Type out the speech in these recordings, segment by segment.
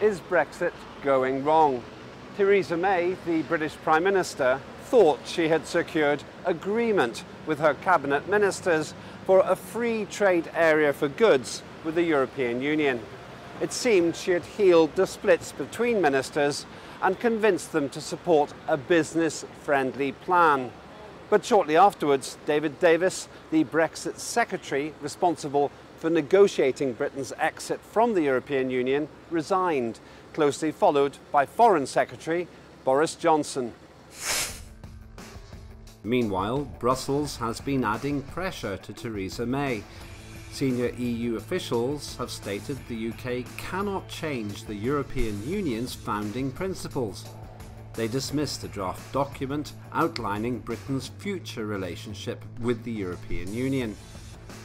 Is Brexit going wrong? Theresa May, the British Prime Minister, thought she had secured agreement with her cabinet ministers for a free trade area for goods with the European Union. It seemed she had healed the splits between ministers and convinced them to support a business-friendly plan. But shortly afterwards, David Davis, the Brexit secretary responsible for negotiating Britain's exit from the European Union, resigned, closely followed by Foreign Secretary Boris Johnson. Meanwhile, Brussels has been adding pressure to Theresa May. Senior EU officials have stated the UK cannot change the European Union's founding principles. They dismissed a draft document outlining Britain's future relationship with the European Union.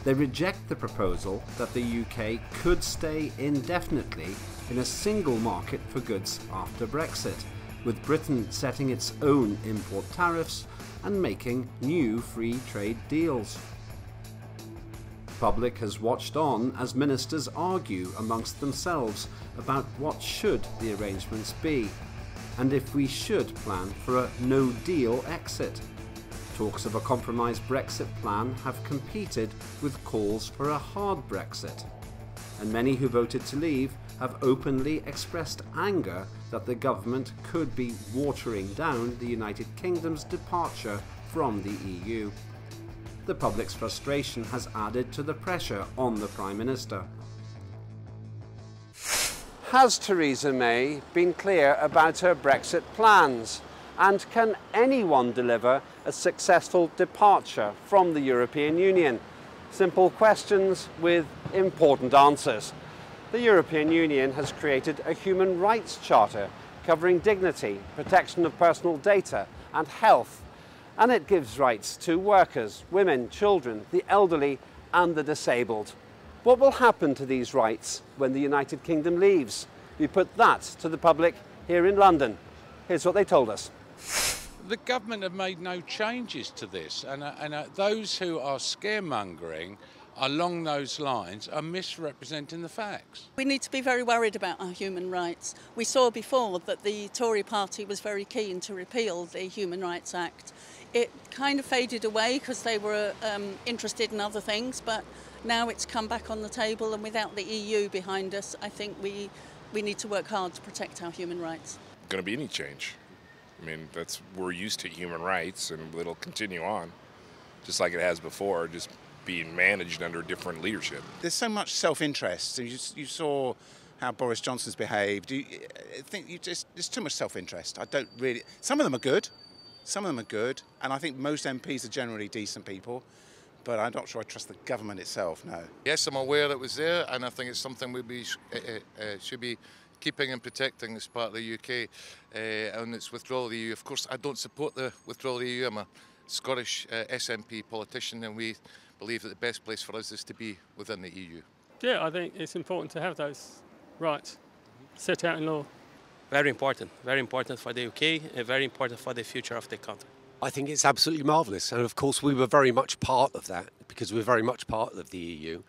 They reject the proposal that the UK could stay indefinitely in a single market for goods after Brexit, with Britain setting its own import tariffs and making new free trade deals. The public has watched on as ministers argue amongst themselves about what should the arrangements be, and if we should plan for a no-deal exit. Talks of a compromise Brexit plan have competed with calls for a hard Brexit, and many who voted to leave have openly expressed anger that the government could be watering down the United Kingdom's departure from the EU. The public's frustration has added to the pressure on the Prime Minister. Has Theresa May been clear about her Brexit plans? And can anyone deliver a successful departure from the European Union? Simple questions with important answers. The European Union has created a human rights charter covering dignity, protection of personal data and health. And it gives rights to workers, women, children, the elderly and the disabled. What will happen to these rights when the United Kingdom leaves? We put that to the public here in London. Here's what they told us. The government have made no changes to this, and those who are scaremongering along those lines are misrepresenting the facts. We need to be very worried about our human rights. We saw before that the Tory party was very keen to repeal the Human Rights Act. It kind of faded away because they were interested in other things, but now it's come back on the table, and without the EU behind us, I think we need to work hard to protect our human rights. Going to be any change. I mean, we're used to human rights, and it'll continue on, just like it has before, just being managed under different leadership. There's so much self-interest. You saw how Boris Johnson's behaved. There's too much self-interest. I don't really. Some of them are good. Some of them are good, and I think most MPs are generally decent people. But I'm not sure I trust the government itself. No. Yes, I'm aware it was there, and I think it's something we should be keeping and protecting as part of the UK and its withdrawal of the EU. Of course, I don't support the withdrawal of the EU. I'm a Scottish SNP politician, and we believe that the best place for us is to be within the EU. Yeah, I think it's important to have those rights set out in law. Very important for the UK, very important for the future of the country. I think it's absolutely marvellous, and of course we were very much part of that because we're very much part of the EU.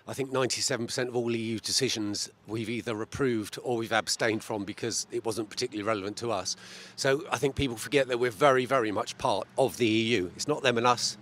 I think 97% of all EU decisions we've either approved or we've abstained from because it wasn't particularly relevant to us. So I think people forget that we're very, very much part of the EU. It's not them and us,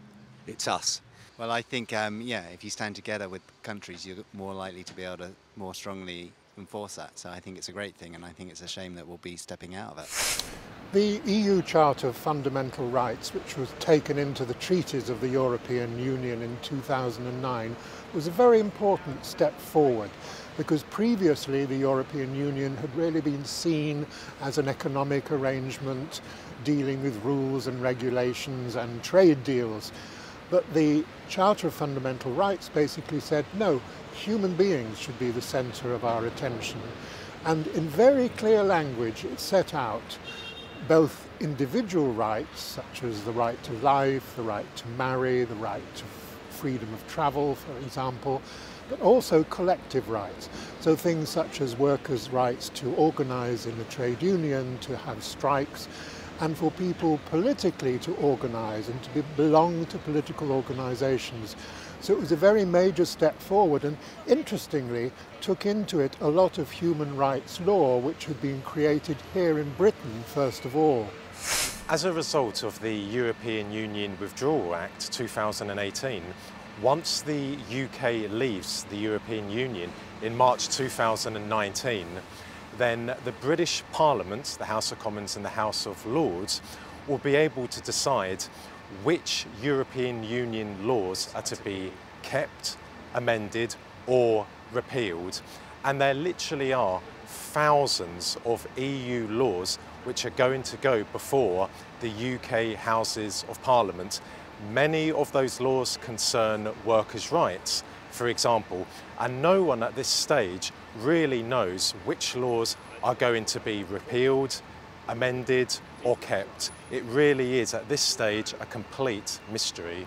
it's us. Well, I think, if you stand together with countries, you're more likely to be able to more strongly enforce that. So I think it's a great thing, and I think it's a shame that we'll be stepping out of it. The EU Charter of Fundamental Rights, which was taken into the treaties of the European Union in 2009, was a very important step forward because previously the European Union had really been seen as an economic arrangement dealing with rules and regulations and trade deals. But the Charter of Fundamental Rights basically said, no, human beings should be the centre of our attention. And in very clear language, it set out both individual rights, such as the right to life, the right to marry, the right to freedom of travel, for example, but also collective rights. So things such as workers' rights to organise in a trade union, to have strikes, and for people politically to organise and to belong to political organisations So it was a very major step forward, and interestingly took into it a lot of human rights law which had been created here in Britain first of all. As a result of the European Union Withdrawal Act 2018, once the UK leaves the European Union in March 2019, then the British Parliament, the House of Commons and the House of Lords, will be able to decide which European Union laws are to be kept, amended or repealed. And there literally are thousands of EU laws which are going to go before the UK Houses of Parliament. Many of those laws concern workers' rights, for example, and no one at this stage really knows which laws are going to be repealed, amended or kept. It really is at this stage a complete mystery.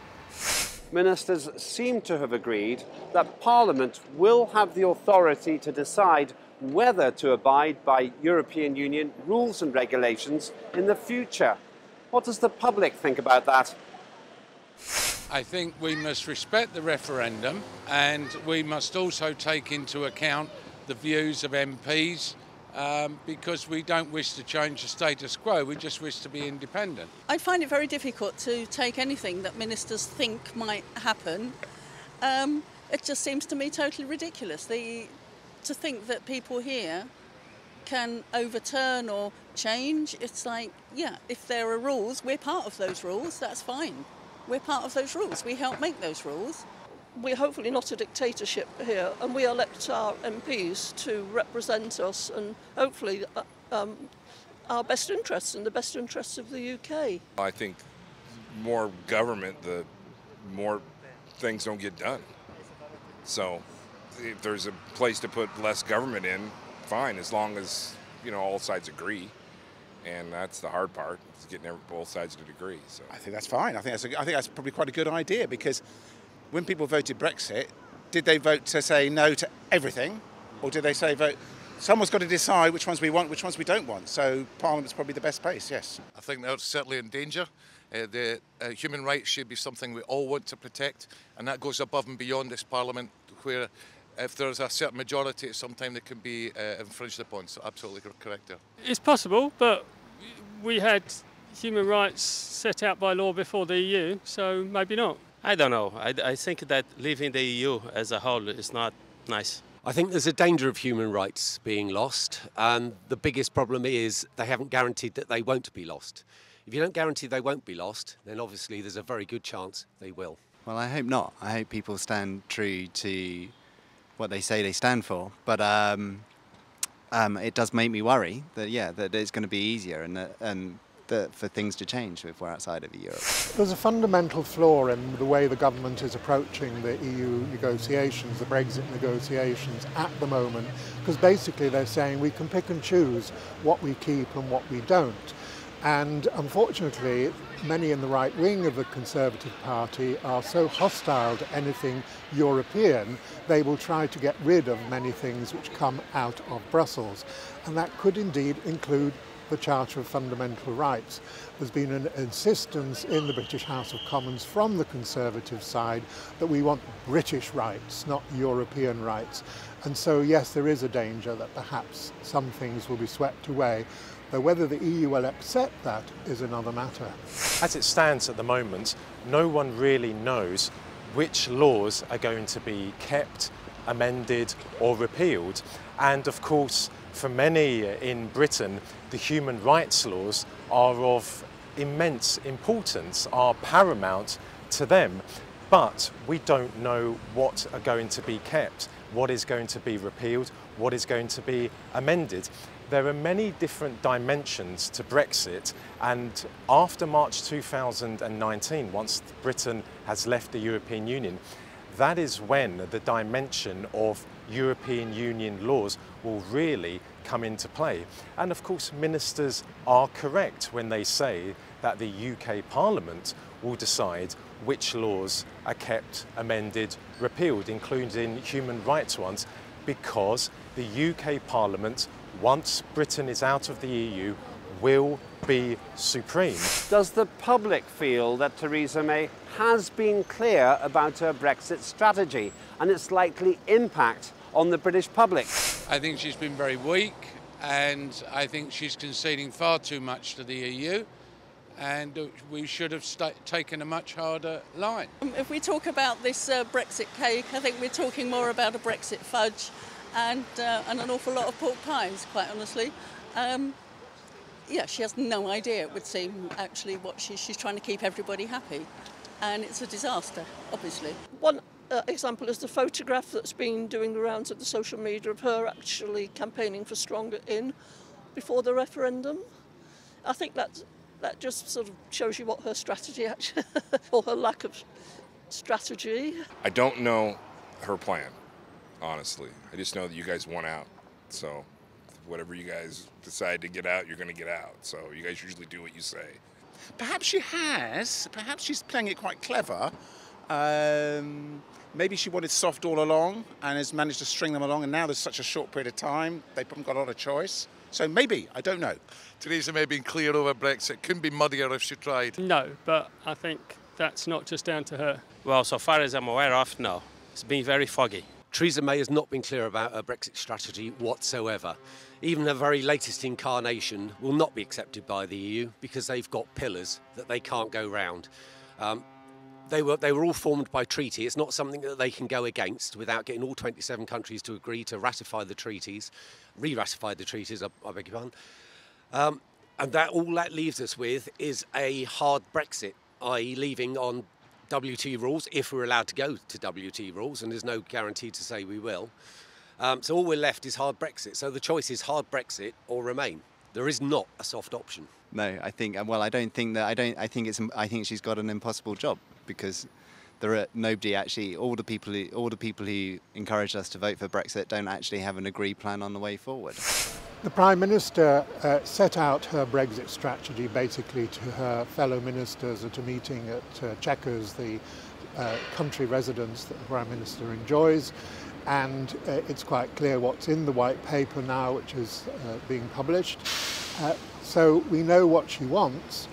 Ministers seem to have agreed that Parliament will have the authority to decide whether to abide by European Union rules and regulations in the future. What does the public think about that? I think we must respect the referendum, and we must also take into account the views of MPs, because we don't wish to change the status quo, we just wish to be independent. I find it very difficult to take anything that ministers think might happen. It just seems to me totally ridiculous. To think that people here can overturn or change, it's like, yeah, if there are rules, we're part of those rules, that's fine. We're part of those rules, we help make those rules. We're hopefully not a dictatorship here, and we elect our MPs to represent us and hopefully our best interests and the best interests of the UK. I think more government, the more things don't get done. So if there's a place to put less government in, fine, as long as, you know, all sides agree. And that's the hard part, is getting both sides to agree. So I think that's fine. I think that's probably quite a good idea, because when people voted Brexit, did they vote to say no to everything, or did they say vote? Someone's got to decide which ones we want, which ones we don't want. So Parliament's probably the best place, yes. I think they're certainly in danger. Human rights should be something we all want to protect, and that goes above and beyond this Parliament, where if there's a certain majority, sometimes they can be infringed upon. So absolutely correct there. It's possible, but we had human rights set out by law before the EU, so maybe not. I don't know. I think that leaving the EU as a whole is not nice. I think there's a danger of human rights being lost, and the biggest problem is they haven't guaranteed that they won't be lost. If you don't guarantee they won't be lost, then obviously there's a very good chance they will. Well, I hope not. I hope people stand true to what they say they stand for, but it does make me worry that, yeah, that it's going to be easier and for things to change if we're outside of Europe. There's a fundamental flaw in the way the government is approaching the EU negotiations, the Brexit negotiations at the moment, because basically they're saying we can pick and choose what we keep and what we don't. And unfortunately, many in the right wing of the Conservative Party are so hostile to anything European, they will try to get rid of many things which come out of Brussels. And that could indeed include the Charter of Fundamental Rights. There's been an insistence in the British House of Commons from the Conservative side that we want British rights, not European rights. And so, yes, there is a danger that perhaps some things will be swept away. Though whether the EU will accept that is another matter. As it stands at the moment, no one really knows which laws are going to be kept, amended or repealed. And of course, for many in Britain, the human rights laws are of immense importance, are paramount to them. But we don't know what are going to be kept, what is going to be repealed, what is going to be amended. There are many different dimensions to Brexit, and after March 2019, once Britain has left the European Union, that is when the dimension of European Union laws will really come into play. And of course, ministers are correct when they say that the UK Parliament will decide which laws are kept, amended, repealed, including human rights ones, because the UK Parliament, once Britain is out of the EU, will be supreme. Does the public feel that Theresa May has been clear about her Brexit strategy and its likely impact on the British public? I think she's been very weak, and I think she's conceding far too much to the EU, and we should have taken a much harder line. If we talk about this Brexit cake, I think we're talking more about a Brexit fudge and an awful lot of pork pies, quite honestly. Yeah, she has no idea, it would seem, actually, what she's trying to keep everybody happy. And it's a disaster, obviously. One example is the photograph that's been doing the rounds of the social media of her actually campaigning for stronger in before the referendum. I think that just sort of shows you what her strategy actually, or her lack of strategy. I don't know her plan, honestly. I just know that you guys want out. So whatever you guys decide to get out, you're going to get out. So you guys usually do what you say. Perhaps she has. Perhaps she's playing it quite clever. Maybe she wanted soft all along and has managed to string them along, and now there's such a short period of time, they haven't got a lot of choice. So maybe, I don't know. Theresa May being clear over Brexit couldn't be muddier if she tried. No, but I think that's not just down to her. Well, so far as I'm aware of, no. It's been very foggy. Theresa May has not been clear about her Brexit strategy whatsoever. Even her very latest incarnation will not be accepted by the EU because they've got pillars that they can't go round. They were all formed by treaty. It's not something that they can go against without getting all 27 countries to agree to ratify the treaties, re-ratify the treaties, I beg your pardon. And all that leaves us with is a hard Brexit, i.e. leaving on WT rules, if we're allowed to go to WT rules, and there's no guarantee to say we will. So all we're left is hard Brexit. So the choice is hard Brexit or remain. There is not a soft option. No, I think. Well, I don't think that. I think she's got an impossible job because there are nobody actually. All the people who encouraged us to vote for Brexit don't actually have an agreed plan on the way forward. The Prime Minister set out her Brexit strategy basically to her fellow ministers at a meeting at Chequers, the country residence that the Prime Minister enjoys. And it's quite clear what's in the white paper now, which is being published. So we know what she wants.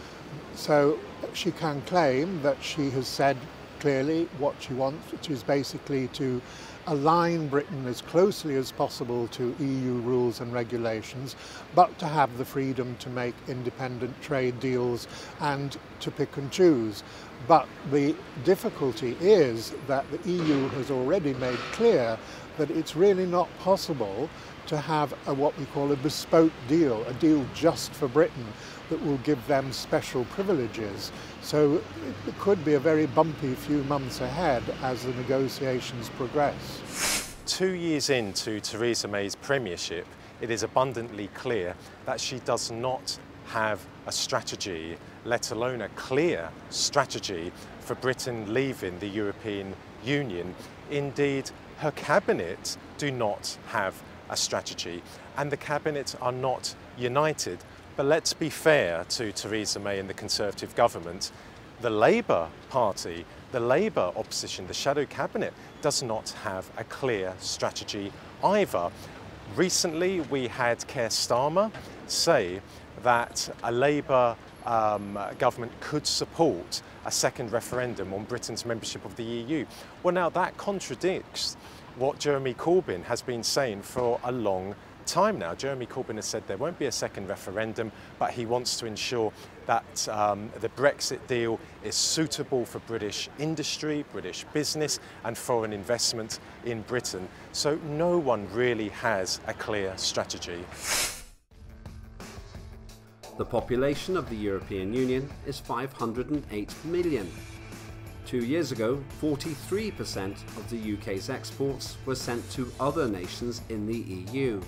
So she can claim that she has said clearly what she wants, which is basically to align Britain as closely as possible to EU rules and regulations, but to have the freedom to make independent trade deals and to pick and choose. But the difficulty is that the EU has already made clear that it's really not possible to have what we call a bespoke deal, a deal just for Britain that will give them special privileges. So it could be a very bumpy few months ahead as the negotiations progress. 2 years into Theresa May's premiership, it is abundantly clear that she does not have a strategy, let alone a clear strategy for Britain leaving the European Union. Indeed, her cabinet do not have a strategy, and the cabinet are not united. But let's be fair to Theresa May and the Conservative government. The Labour Party, the Labour opposition, the shadow cabinet does not have a clear strategy either. Recently, we had Keir Starmer say that a Labour government could support a second referendum on Britain's membership of the EU. Well, now that contradicts what Jeremy Corbyn has been saying for a long time now. Jeremy Corbyn has said there won't be a second referendum, but he wants to ensure that the Brexit deal is suitable for British industry, British business and foreign investment in Britain. So no one really has a clear strategy. The population of the European Union is 508 million. 2 years ago, 43% of the UK's exports were sent to other nations in the EU.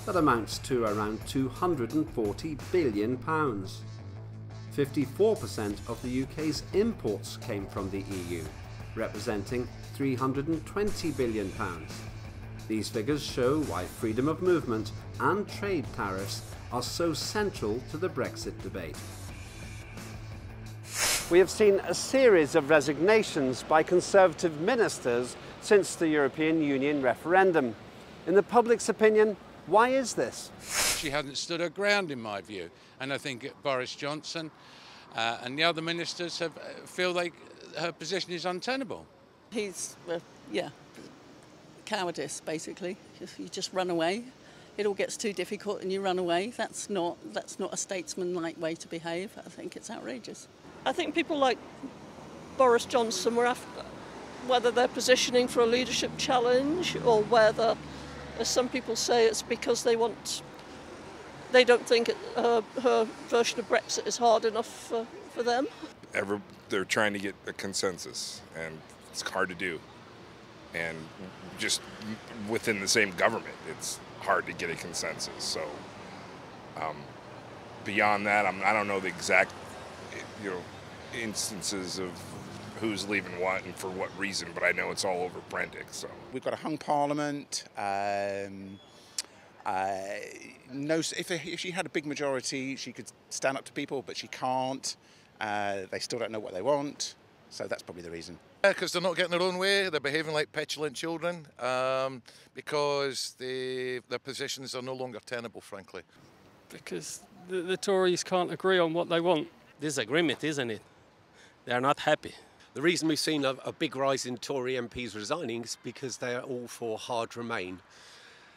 That amounts to around £240 billion. 54% of the UK's imports came from the EU, representing £320 billion. These figures show why freedom of movement and trade tariffs are so central to the Brexit debate. We have seen a series of resignations by Conservative ministers since the European Union referendum. In the public's opinion, why is this? she hasn't stood her ground, in my view. And I think Boris Johnson and the other ministers feel like her position is untenable. He's, cowardice, basically. If you just run away, it all gets too difficult and you run away. That's not a statesman-like way to behave. I think it's outrageous. I think people like Boris Johnson were after whether they're positioning for a leadership challenge or whether, as some people say, it's because they don't think her version of Brexit is hard enough for them. They're trying to get a consensus, and it's hard to do. And just within the same government, it's hard to get a consensus. So beyond that, I don't know the exact, instances of who's leaving what and for what reason, but I know it's all over Brexit. So we've got a hung parliament. If she had a big majority, she could stand up to people, but she can't. They still don't know what they want, so that's probably the reason. Because they're not getting their own way, they're behaving like petulant children, because their positions are no longer tenable, frankly. Because the Tories can't agree on what they want. Disagreement, isn't it? They're not happy. The reason we've seen a big rise in Tory MPs resigning is because they are all for hard Remain.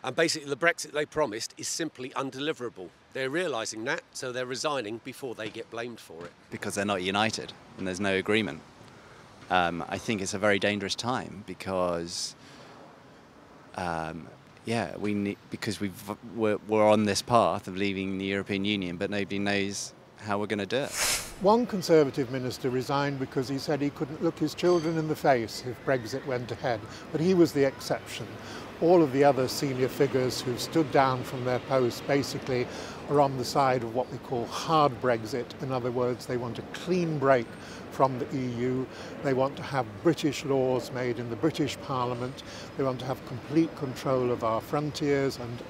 And basically the Brexit they promised is simply undeliverable. They're realising that, so they're resigning before they get blamed for it. Because they're not united and there's no agreement. I think it's a very dangerous time because, because we're on this path of leaving the European Union, but nobody knows how we're going to do it. One Conservative minister resigned because he said he couldn't look his children in the face if Brexit went ahead, but he was the exception. All of the other senior figures who stood down from their posts basically are on the side of what we call hard Brexit. In other words, they want a clean break from the EU. They want to have British laws made in the British Parliament. They want to have complete control of our frontiers and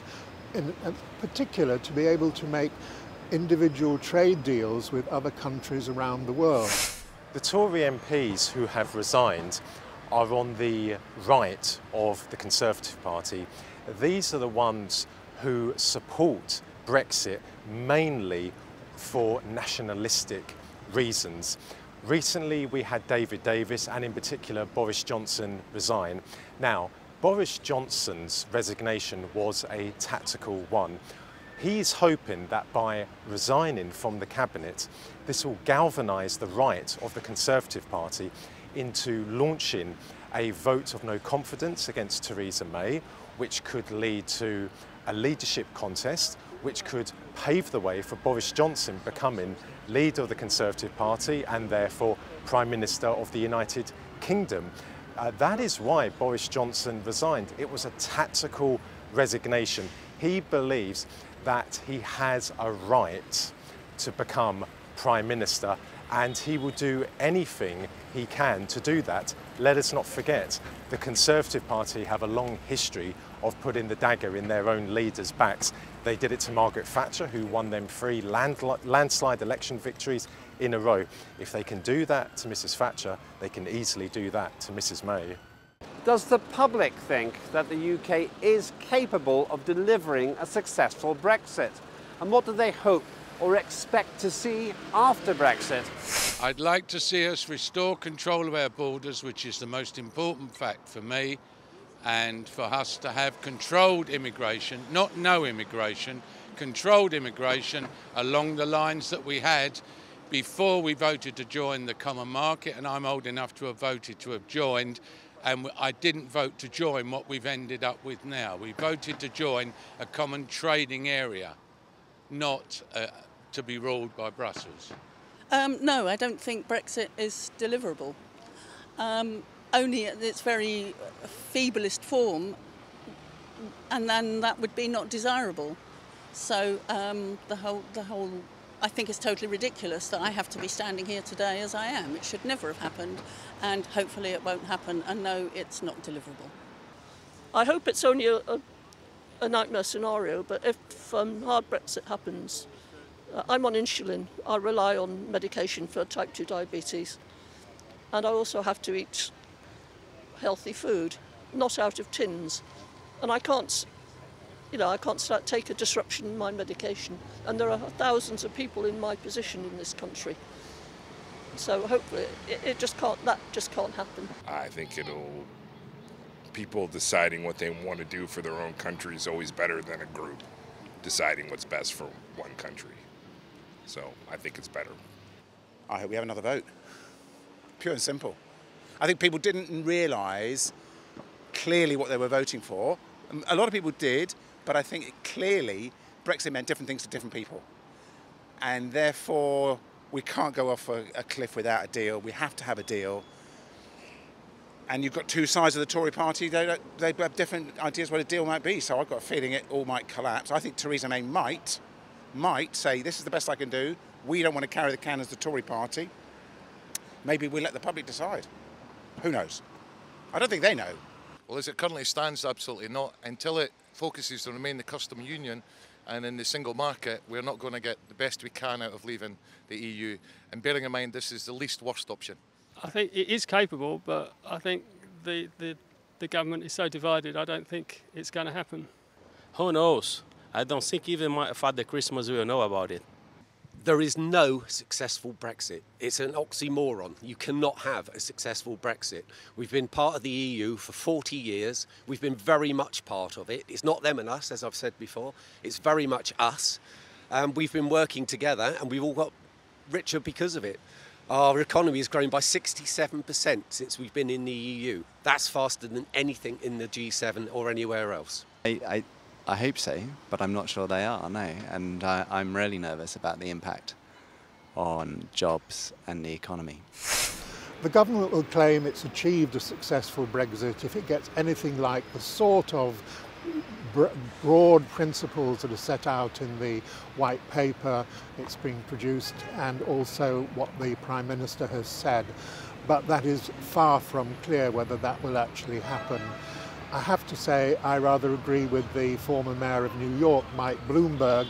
in particular to be able to make individual trade deals with other countries around the world. The Tory MPs who have resigned are on the right of the Conservative Party. These are the ones who support Brexit mainly for nationalistic reasons. Recently we had David Davis and in particular Boris Johnson resign. Now, Boris Johnson's resignation was a tactical one. He's hoping that by resigning from the cabinet, this will galvanise the right of the Conservative Party into launching a vote of no confidence against Theresa May, which could lead to a leadership contest, which could pave the way for Boris Johnson becoming leader of the Conservative Party and therefore Prime Minister of the United Kingdom. That is why Boris Johnson resigned. It was a tactical resignation. He believes that he has a right to become Prime Minister and he will do anything he can to do that. Let us not forget, the Conservative Party have a long history of putting the dagger in their own leaders' backs. They did it to Margaret Thatcher, who won them 3 landslide election victories in a row. If they can do that to Mrs. Thatcher, they can easily do that to Mrs. May. Does the public think that the UK is capable of delivering a successful Brexit? And what do they hope or expect to see after Brexit? I'd like to see us restore control of our borders, which is the most important fact for me, and for us to have controlled immigration, not no immigration, controlled immigration along the lines that we had before we voted to join the common market, and I'm old enough to have voted to have joined, and I didn't vote to join what we've ended up with now. We voted to join a common trading area, not to be ruled by Brussels. No, I don't think Brexit is deliverable. Only in its very feeblest form, and then that would be not desirable. So the whole, I think it's totally ridiculous that I have to be standing here today as I am. It should never have happened, and hopefully it won't happen. And no, it's not deliverable. I hope it's only a nightmare scenario, but if hard Brexit happens, I'm on insulin. I rely on medication for type 2 diabetes, and I also have to eat healthy food, not out of tins. And I can't, You know, I can't take a disruption in my medication, and there are thousands of people in my position in this country. So hopefully it just can't. That just can't happen. I think people deciding what they want to do for their own country is always better than a group deciding what's best for one country. So I think it's better. I hope we have another vote. Pure and simple. I think people didn't realise clearly what they were voting for. A lot of people did, but I think clearly Brexit meant different things to different people. And therefore, we can't go off a cliff without a deal. We have to have a deal. And you've got two sides of the Tory party. They have different ideas what a deal might be. So I've got a feeling it all might collapse. I think Theresa May might say, this is the best I can do. We don't want to carry the can as the Tory party. Maybe we'll let the public decide. Who knows? I don't think they know. Well, as it currently stands, absolutely not. Until it focuses on remain the custom union and in the single market, we're not going to get the best we can out of leaving the EU. And bearing in mind, this is the least worst option. I think it is capable, but I think the government is so divided, I don't think it's going to happen. Who knows? I don't think even my Father Christmas will know about it. There is no successful Brexit. It's an oxymoron. You cannot have a successful Brexit. We've been part of the EU for 40 years. We've been very much part of it. It's not them and us, as I've said before. It's very much us. We've been working together and we've all got richer because of it. Our economy has grown by 67% since we've been in the EU. That's faster than anything in the G7 or anywhere else. I hope so, but I'm not sure they are, no. And I'm really nervous about the impact on jobs and the economy. The government will claim it's achieved a successful Brexit if it gets anything like the sort of broad principles that are set out in the white paper it's being produced, and also what the Prime Minister has said. But that is far from clear whether that will actually happen. I have to say I rather agree with the former Mayor of New York, Mike Bloomberg,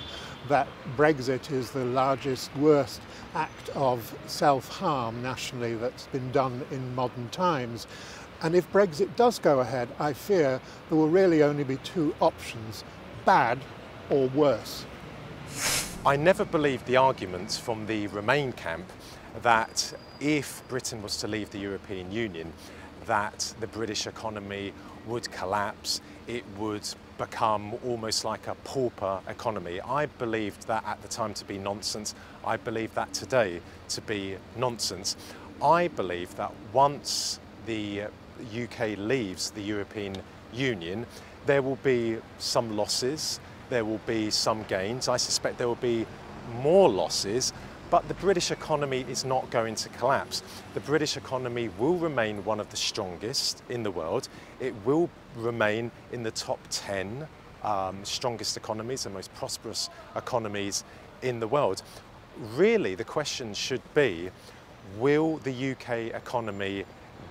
that Brexit is the largest, worst act of self-harm nationally that's been done in modern times. And if Brexit does go ahead, I fear there will really only be two options, bad or worse. I never believed the arguments from the Remain camp that if Britain was to leave the European Union, that the British economy would collapse, it would become almost like a pauper economy. I believed that at the time to be nonsense. I believe that today to be nonsense. I believe that once the UK leaves the European Union, there will be some losses, there will be some gains. I suspect there will be more losses, but the British economy is not going to collapse. The British economy will remain one of the strongest in the world. It will remain in the top 10 strongest economies and most prosperous economies in the world. Really, the question should be, will the UK economy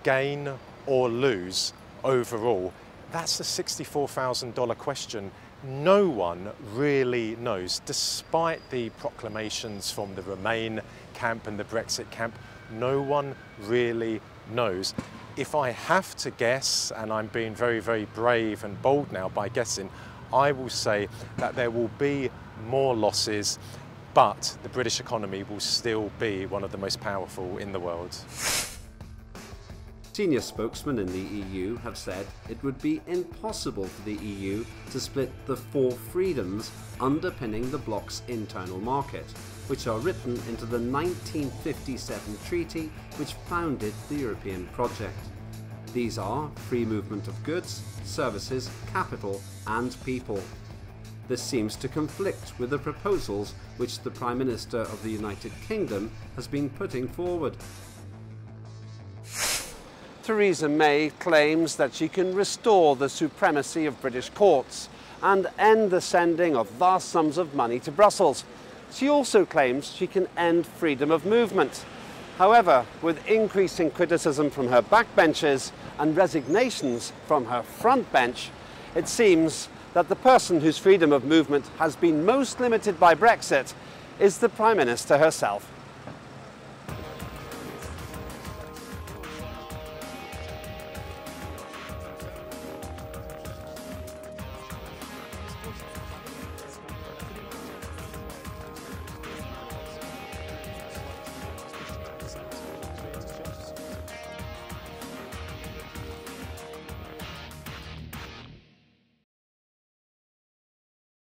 gain or lose overall? That's the $64,000 question. No one really knows, despite the proclamations from the Remain camp and the Brexit camp, no one really knows. If I have to guess, and I'm being very, very brave and bold now by guessing, I will say that there will be more losses, but the British economy will still be one of the most powerful in the world. Senior spokesmen in the EU have said it would be impossible for the EU to split the four freedoms underpinning the bloc's internal market, which are written into the 1957 treaty which founded the European project. These are free movement of goods, services, capital and people. This seems to conflict with the proposals which the Prime Minister of the United Kingdom has been putting forward. Theresa May claims that she can restore the supremacy of British courts and end the sending of vast sums of money to Brussels. She also claims she can end freedom of movement. However, with increasing criticism from her backbenchers and resignations from her front bench, it seems that the person whose freedom of movement has been most limited by Brexit is the Prime Minister herself.